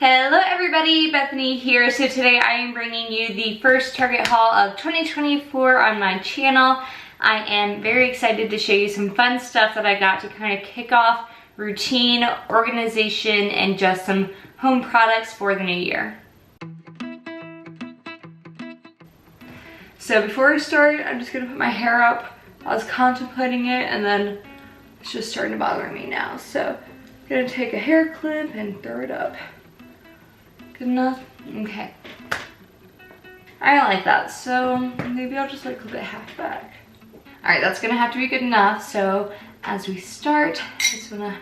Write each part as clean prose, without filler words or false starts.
Hello everybody, Bethany here. So today I am bringing you the first Target haul of 2024 on my channel. I am very excited to show you some fun stuff that I got to kind of kick off routine, organization, and just some home products for the new year. So before we start, I'm just gonna put my hair up. I was contemplating it and then it's just starting to bother me now. So I'm gonna take a hair clip and throw it up. Good enough? Okay. I like that, so maybe I'll just like clip it half back. Alright, that's gonna have to be good enough. So as we start, I just wanna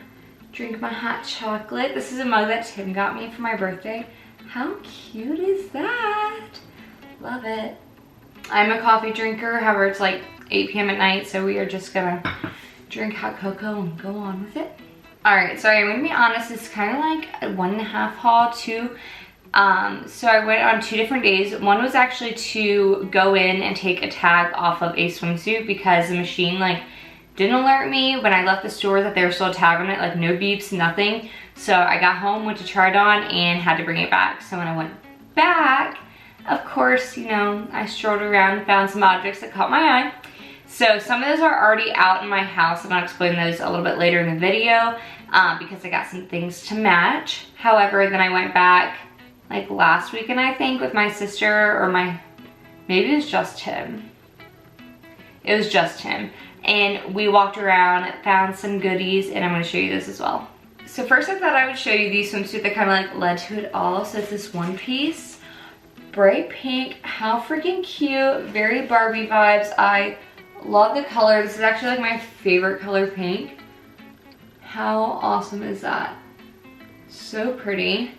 drink my hot chocolate. This is a mug that Tim got me for my birthday. How cute is that? Love it. I'm a coffee drinker, however it's like 8 p.m. at night, so we are just gonna drink hot cocoa and go on with it. Alright, so I'm gonna be honest, it's kind of like a 1.5 haul too. So I went on 2 different days. One was actually to go in and take a tag off of a swimsuit because the machine like didn't alert me when I left the store that there was still a tag on it, like no beeps, nothing. So I got home, went to try it on, and had to bring it back. So when I went back, of course, you know, I strolled around and found some objects that caught my eye. So some of those are already out in my house, and I'll explain those a little bit later in the video because I got some things to match. However, then I went back like last weekend, I think, with my sister, or maybe it was just him. It was just him. And we walked around, found some goodies, and I'm gonna show you this as well. So first I thought I would show you the swimsuit that kind of like led to it all. So it's this one piece, bright pink, how freaking cute, very Barbie vibes. I love the color. This is actually like my favorite color pink. How awesome is that? So pretty.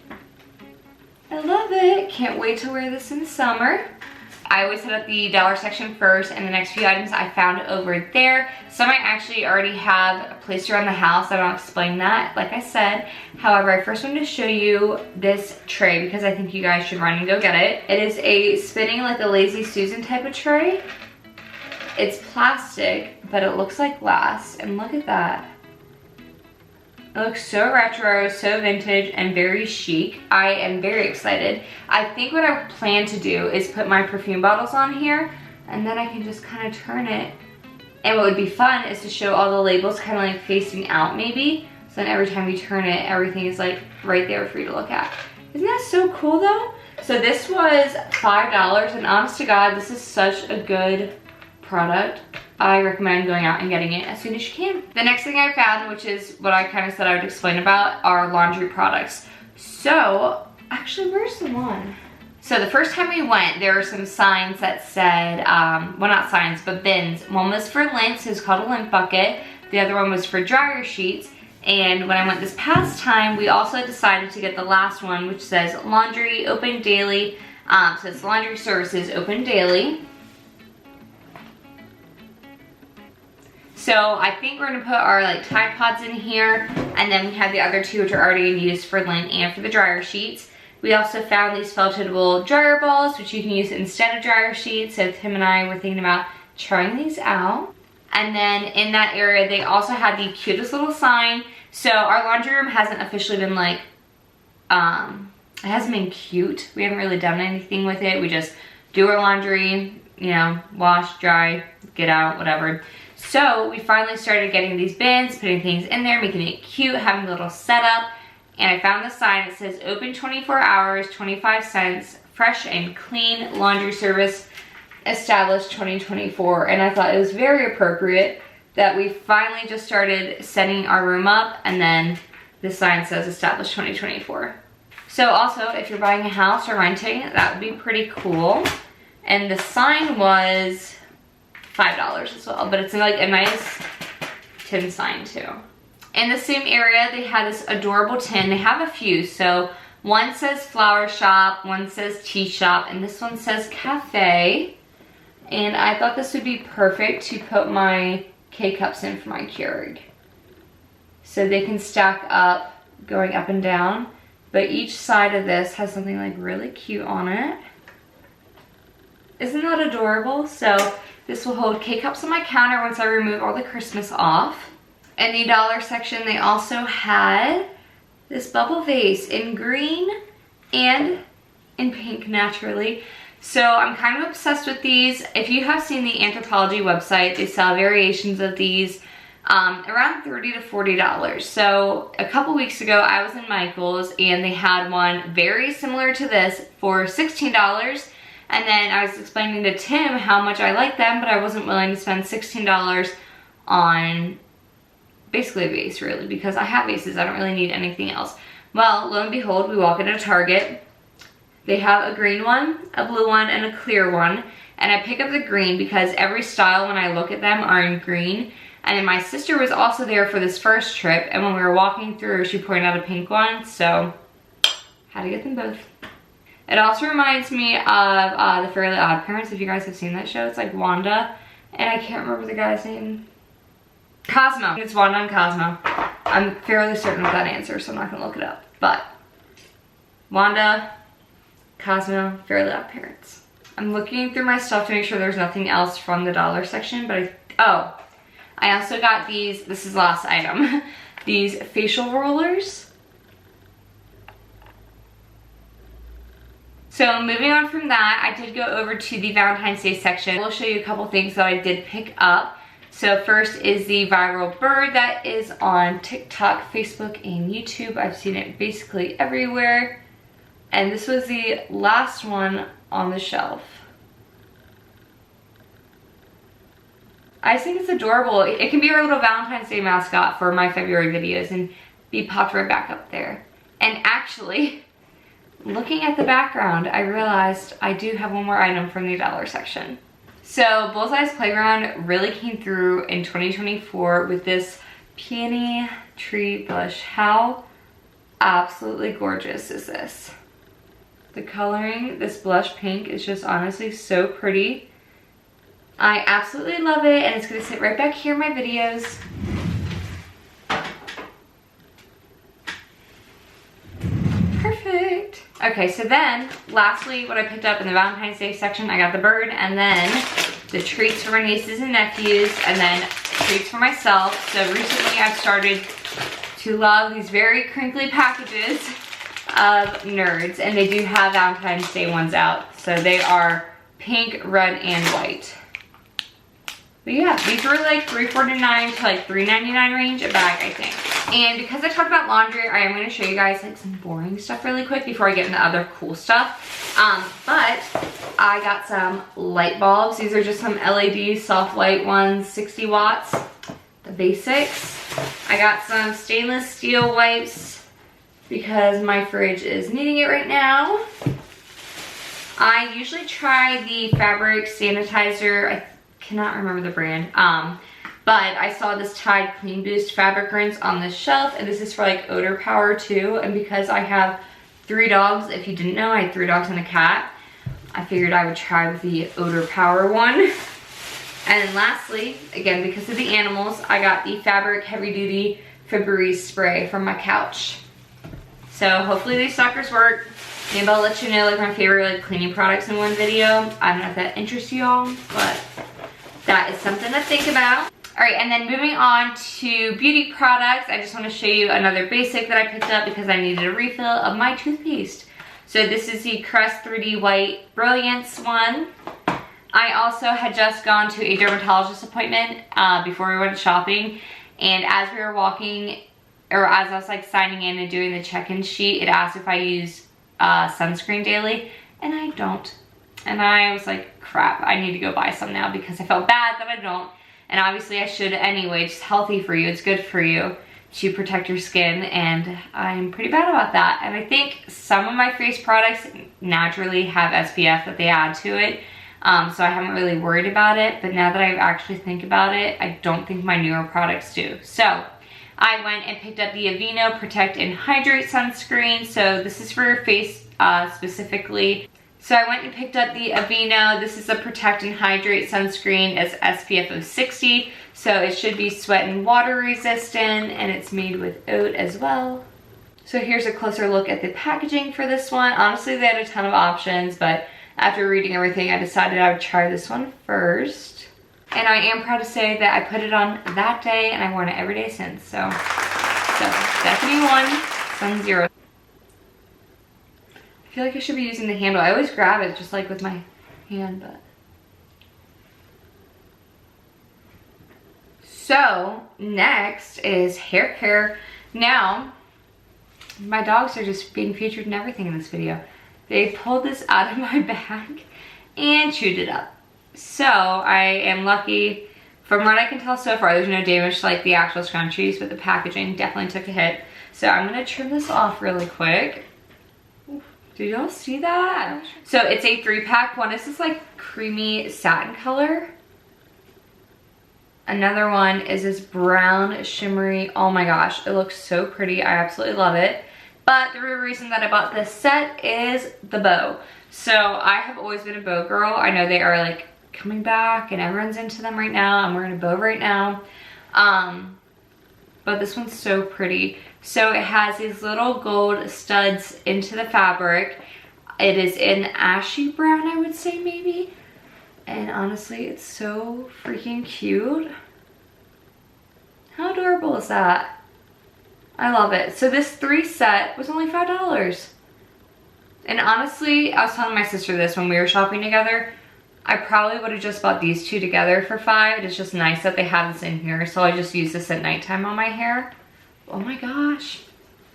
I love it. Can't wait to wear this in summer. I always hit up the dollar section first, and the next few items I found over there. Some I actually already have placed around the house. I don't explain that, like I said. However, I first wanted to show you this tray because I think you guys should run and go get it. It is a spinning like a Lazy Susan type of tray. It's plastic, but it looks like glass, and look at that. It looks so retro, so vintage, and very chic. I am very excited. I think what I plan to do is put my perfume bottles on here, and then I can just kind of turn it. And what would be fun is to show all the labels kind of like facing out maybe. So then every time you turn it, everything is like right there for you to look at. Isn't that so cool though? So this was $5, and honest to God, this is such a good product. I recommend going out and getting it as soon as you can. The next thing I found, which is what I kind of said I would explain about, are laundry products. So, actually, where's the one? So the first time we went, there were some signs that said, well, not signs, but bins. One was for lint, so it's called a lint bucket. The other one was for dryer sheets. And when I went this past time, we also decided to get the last one, which says laundry open daily. So it's laundry services open daily. So I think we're gonna put our like Tide Pods in here, and then we have the other 2 which are already in use for lint and for the dryer sheets. We also found these feltable dryer balls, which you can use instead of dryer sheets. So Tim and I were thinking about trying these out. And then in that area, they also had the cutest little sign. So our laundry room hasn't officially been like, it hasn't been cute. We haven't really done anything with it. We just do our laundry, you know, wash, dry, get out, whatever. So we finally started getting these bins, putting things in there, making it cute, having a little setup. And I found the sign that says open 24 hours, 25 cents, fresh and clean laundry service established 2024. And I thought it was very appropriate that we finally just started setting our room up, and then the sign says established 2024. So also, if you're buying a house or renting, that would be pretty cool. And the sign was $5 as well, but it's like a nice tin sign too. In the same area, they had this adorable tin. They have a few. So one says flower shop, one says tea shop, and this one says cafe. And I thought this would be perfect to put my K-cups in for my Keurig. So they can stack up, going up and down. But each side of this has something like really cute on it. Isn't that adorable? So this will hold K-cups on my counter once I remove all the Christmas off. In the dollar section, they also had this bubble vase in green and in pink naturally. So I'm kind of obsessed with these. If you have seen the Anthropologie website, they sell variations of these around $30 to $40. So a couple weeks ago I was in Michael's and they had one very similar to this for $16. And then I was explaining to Tim how much I like them, but I wasn't willing to spend $16 on basically a vase, really, because I have vases. I don't really need anything else. Well, lo and behold, we walk into Target. They have a green one, a blue one, and a clear one. And I pick up the green because every style when I look at them are in green. And then my sister was also there for this first trip, and when we were walking through, she pointed out a pink one, so had to get them both. It also reminds me of the Fairly Odd Parents, if you guys have seen that show. It's like Wanda, and I can't remember the guy's name. Cosmo. It's Wanda and Cosmo. I'm fairly certain of that answer, so I'm not gonna look it up. But Wanda, Cosmo, Fairly Odd Parents. I'm looking through my stuff to make sure there's nothing else from the dollar section, but I also got these, this is the last item, these facial rollers. So moving on from that, I did go over to the Valentine's Day section. I will show you a couple things that I did pick up. So first is the viral bird that is on TikTok, Facebook, and YouTube. I've seen it basically everywhere. And this was the last one on the shelf. I just think it's adorable. It can be our little Valentine's Day mascot for my February videos and be popped right back up there. And actually, looking at the background, I realized I do have one more item from the dollar section. So Bullseye's Playground really came through in 2024 with this PEI Tree Blush. How absolutely gorgeous is this? The coloring, this blush pink, is just honestly so pretty. I absolutely love it, and it's gonna sit right back here in my videos. Perfect. Okay, so then, lastly, what I picked up in the Valentine's Day section, I got the bird, and then the treats for my nieces and nephews, and then treats for myself. So recently I've started to love these very crinkly packages of Nerds, and they do have Valentine's Day ones out. So they are pink, red, and white. But yeah, these were like $3.49 to like $3.99 range a bag, I think. And because I talked about laundry, I am going to show you guys like some boring stuff really quick before I get into other cool stuff. But I got some light bulbs. These are just some LED soft light ones, 60 watts, the basics. I got some stainless steel wipes because my fridge is needing it right now. I usually try the fabric sanitizer. I cannot remember the brand. But I saw this Tide Clean Boost fabric rinse on the shelf, and this is for like odor power too. And because I have 3 dogs, if you didn't know, I had 3 dogs and a cat, I figured I would try with the odor power one. And then lastly, again, because of the animals, I got the fabric heavy duty Febreze spray from my couch. So hopefully these suckers work. Maybe I'll let you know like my favorite like cleaning products in one video. I don't know if that interests y'all, but that is something to think about. All right, and then moving on to beauty products, I just want to show you another basic that I picked up because I needed a refill of my toothpaste. So this is the Crest 3D White Brilliance one. I also had just gone to a dermatologist appointment before we went shopping, and as we were walking, or as I was like signing in and doing the check-in sheet, it asked if I use sunscreen daily, and I don't. And I was like, crap, I need to go buy some now because I felt bad that I don't. And obviously I should anyway. It's healthy for you, it's good for you to protect your skin, and I'm pretty bad about that. And I think some of my face products naturally have SPF that they add to it, so I haven't really worried about it. But now that I actually think about it, I don't think my newer products do. So I went and picked up the Aveeno Protect and Hydrate sunscreen. So this is for your face specifically. So I went and picked up the Aveeno. This is a Protect and Hydrate sunscreen. It's SPF of 60, so it should be sweat and water resistant, and it's made with oat as well. So here's a closer look at the packaging for this one. Honestly, they had a ton of options, but after reading everything, I decided I would try this one first. And I am proud to say that I put it on that day, and I've worn it every day since. So Bethany 1, Sun 0. feel like I should be using the handle. I always grab it just like with my hand, but. So next is hair care. Now, my dogs are just being featured in everything in this video. They pulled this out of my bag and chewed it up. So I am lucky. From what I can tell so far, there's no damage to like the actual scrunchies, but the packaging definitely took a hit. So I'm gonna trim this off really quick. Did y'all see that? So it's a 3-pack. One is this like creamy satin color. Another one is this brown shimmery. Oh my gosh, it looks so pretty. I absolutely love it. But the real reason that I bought this set is the bow. So I have always been a bow girl. I know they are like coming back and everyone's into them right now. I'm wearing a bow right now. But this one's so pretty. So it has these little gold studs into the fabric. It is in ashy brown, I would say maybe. And honestly, it's so freaking cute. How adorable is that? I love it. So this 3 set was only $5. And honestly, I was telling my sister this when we were shopping together. I probably would have just bought these 2 together for $5. It's just nice that they have this in here. So I just use this at nighttime on my hair. Oh my gosh,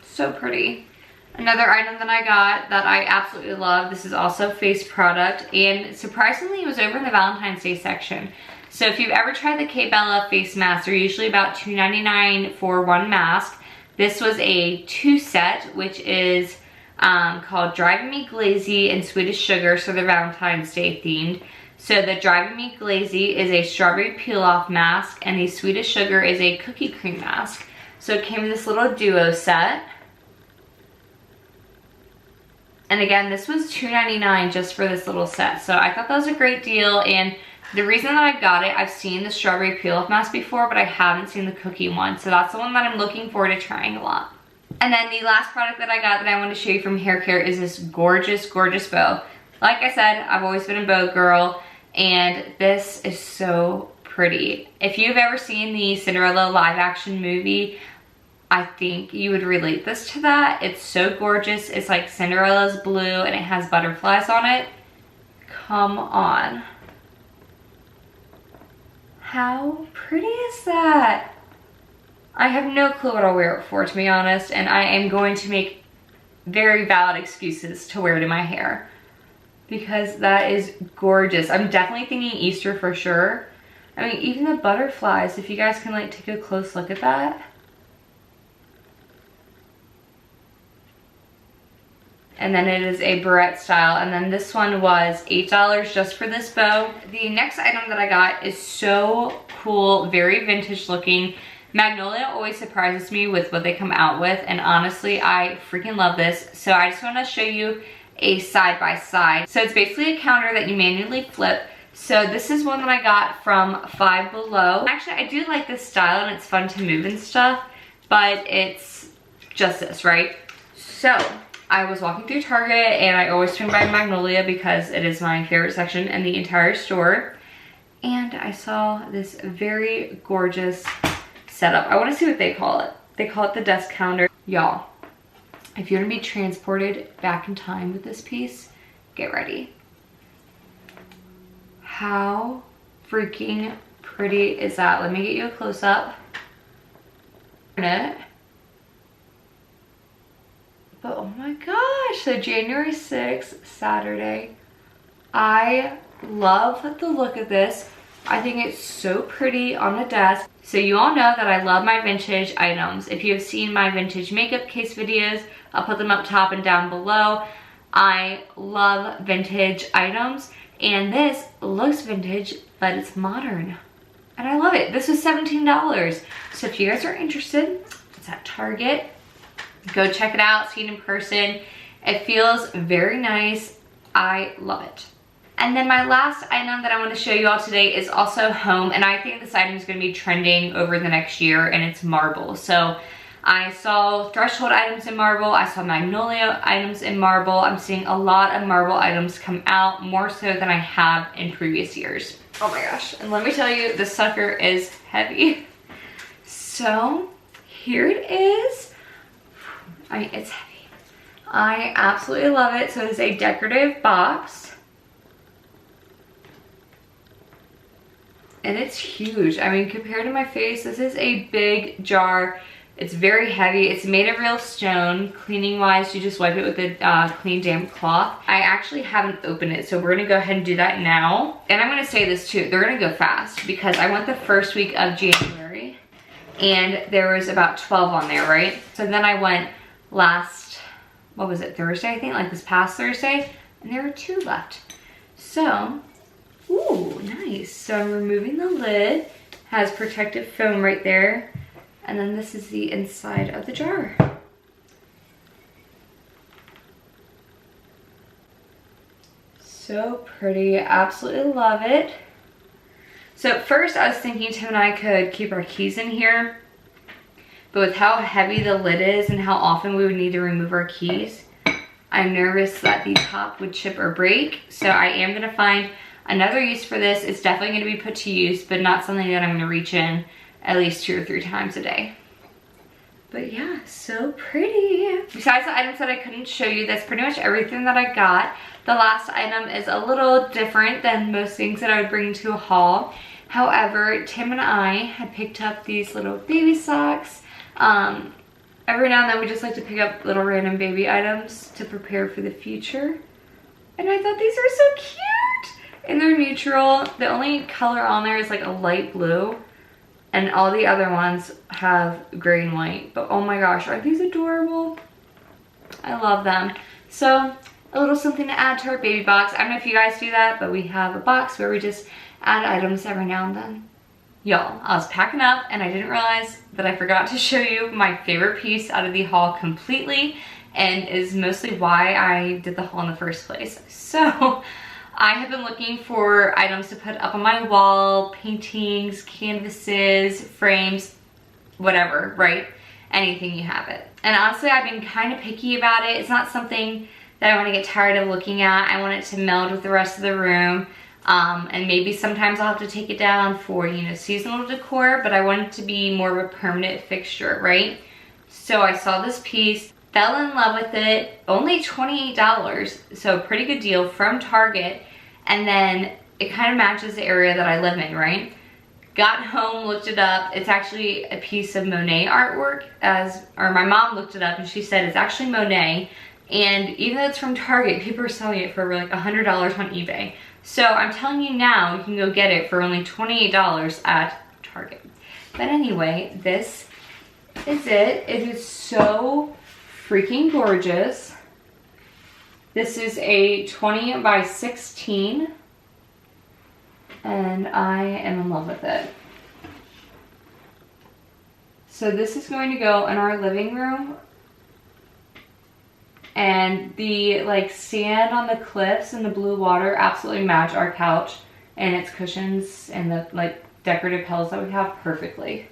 so pretty. Another item that I got that I absolutely love, this is also a face product, and surprisingly it was over in the Valentine's Day section. So if you've ever tried the K Bella face masks, they're usually about $2.99 for 1 mask. This was a 2 set, which is called Driving Me Glazy and Swedish Sugar, so they're Valentine's Day themed. So the Driving Me Glazy is a strawberry peel off mask, and the Swedish Sugar is a cookie cream mask. So it came in this little duo set. And again, this was $2.99 just for this little set. So I thought that was a great deal. And the reason that I got it, I've seen the strawberry peel-off mask before, but I haven't seen the cookie one. So that's the one that I'm looking forward to trying a lot. And then the last product that I got that I want to show you from hair care is this gorgeous, gorgeous bow. Like I said, I've always been a bow girl, and this is so pretty. If you've ever seen the Cinderella live action movie, I think you would relate this to that. It's so gorgeous. It's like Cinderella's blue and it has butterflies on it. Come on. How pretty is that? I have no clue what I'll wear it for, to be honest, and I am going to make very valid excuses to wear it in my hair because that is gorgeous. I'm definitely thinking Easter for sure. I mean, even the butterflies, if you guys can like take a close look at that. And then it is a barrette style, and then this one was $8 just for this bow. The next item that I got is so cool, very vintage looking. Magnolia always surprises me with what they come out with, and honestly, I freaking love this. So I just want to show you a side by side. So it's basically a counter that you manually flip. So this is one that I got from Five Below. Actually, I do like this style, and it's fun to move and stuff, but it's just this, right? So I was walking through Target, and I always swing by Magnolia because it is my favorite section in the entire store. And I saw this very gorgeous setup. I want to see what they call it. They call it the desk counter. Y'all, if you're gonna be transported back in time with this piece, get ready. How freaking pretty is that? Let me get you a close-up. But oh my gosh, so January 6th, Saturday. I love the look of this. I think it's so pretty on the desk. So you all know that I love my vintage items. If you have seen my vintage makeup case videos, I'll put them up top and down below. I love vintage items, and this looks vintage, but it's modern. And I love it. This was $17. So if you guys are interested, it's at Target. Go check it out, see it in person. It feels very nice. I love it. And then my last item that I want to show you all today is also home, and I think this item is going to be trending over the next year, and it's marble. So I saw Threshold items in marble, I saw Magnolia items in marble. I'm seeing a lot of marble items come out, more so than I have in previous years. Oh my gosh, and let me tell you, this sucker is heavy. So here it is. I mean, it's heavy. I absolutely love it. So it is a decorative box. And it's huge. I mean, compared to my face, this is a big jar. It's very heavy. It's made of real stone. Cleaning wise, you just wipe it with a clean damp cloth. I actually haven't opened it, so we're gonna go ahead and do that now. And I'm gonna say this too, they're gonna go fast because I went the first week of January and there was about 12 on there, right? So then I went last, what was it, Thursday, I think, like this past Thursday, and there were 2 left. So, ooh, nice. So I'm removing the lid, has protective foam right there. And then this is the inside of the jar. So pretty, absolutely love it. So at first I was thinking Tim and I could keep our keys in here, but with how heavy the lid is and how often we would need to remove our keys, I'm nervous that the top would chip or break. So I am gonna find another use for this. It's definitely gonna be put to use, but not something that I'm gonna reach in at least 2 or 3 times a day. But yeah, so pretty. Besides the items that I couldn't show you, that's pretty much everything that I got. The last item is a little different than most things that I would bring to a haul. However, Tim and I had picked up these little baby socks. Every now and then we just like to pick up little random baby items to prepare for the future. And I thought these are so cute. And they're neutral. The only color on there is like a light blue. And all the other ones have gray and white. But oh my gosh, are these adorable? I love them. So a little something to add to our baby box. I don't know if you guys do that, but we have a box where we just add items every now and then. Y'all, I was packing up and I didn't realize that I forgot to show you my favorite piece out of the haul completely, and is mostly why I did the haul in the first place. So I have been looking for items to put up on my wall, paintings, canvases, frames, whatever, right? Anything you have it. And honestly, I've been kind of picky about it. It's not something that I want to get tired of looking at. I want it to meld with the rest of the room. And maybe sometimes I'll have to take it down for, you know, seasonal decor, but I want it to be more of a permanent fixture, right? So I saw this piece, fell in love with it, only $28, so pretty good deal from Target. And then it kind of matches the area that I live in, right? Got home, looked it up. It's actually a piece of Monet artwork, or my mom looked it up and she said it's actually Monet. And even though it's from Target, people are selling it for like $100 on eBay. So I'm telling you now, you can go get it for only $28 at Target. But anyway, this is it. It is so freaking gorgeous. This is a 20 by 16. And I am in love with it. So this is going to go in our living room. And the like sand on the cliffs and the blue water absolutely match our couch and its cushions and the like decorative pillows that we have perfectly.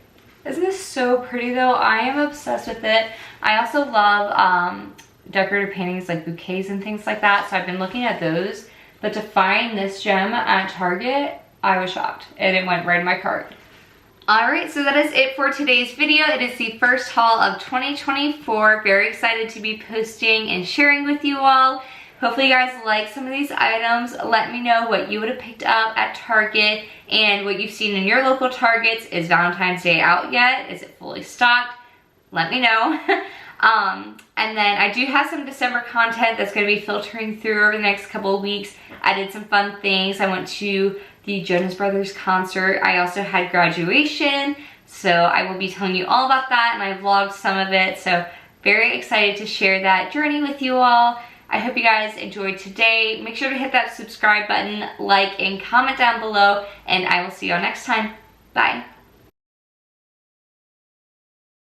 Isn't this so pretty though? I am obsessed with it. I also love decorative paintings like bouquets and things like that, so I've been looking at those. But to find this gem at Target, I was shocked and it went right in my cart. Alright, so that is it for today's video. It is the first haul of 2024. Very excited to be posting and sharing with you all. Hopefully you guys like some of these items. Let me know what you would have picked up at Target and what you've seen in your local Targets. Is Valentine's Day out yet? Is it fully stocked? Let me know. And then I do have some December content that's going to be filtering through over the next couple of weeks. I did some fun things. I went to the Jonas Brothers concert. I also had graduation, so I will be telling you all about that, and I vlogged some of it, so very excited to share that journey with you all. I hope you guys enjoyed today. Make sure to hit that subscribe button, like, and comment down below, and I will see you all next time. Bye.